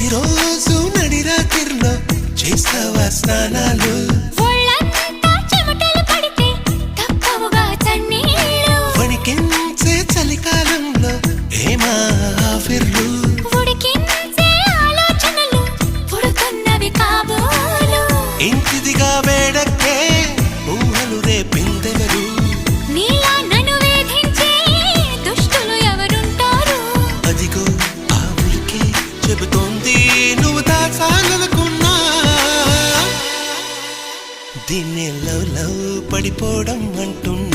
ప్రతిరోజు నడిరాత్రిలో చేస్తావా స్నానాలు వణికించే చలికాలంలో ఏమా ఆఫర్లు ఇంటిదిగా వేడక్కే ఊహలు రేపిందెవరు అదిగో ఆ ఉలికే చెబుతోంది నువ్వు దాచాలనుకున్నా దీన్ని లవ్ లవ్ పడిపోవడం అంటున్నా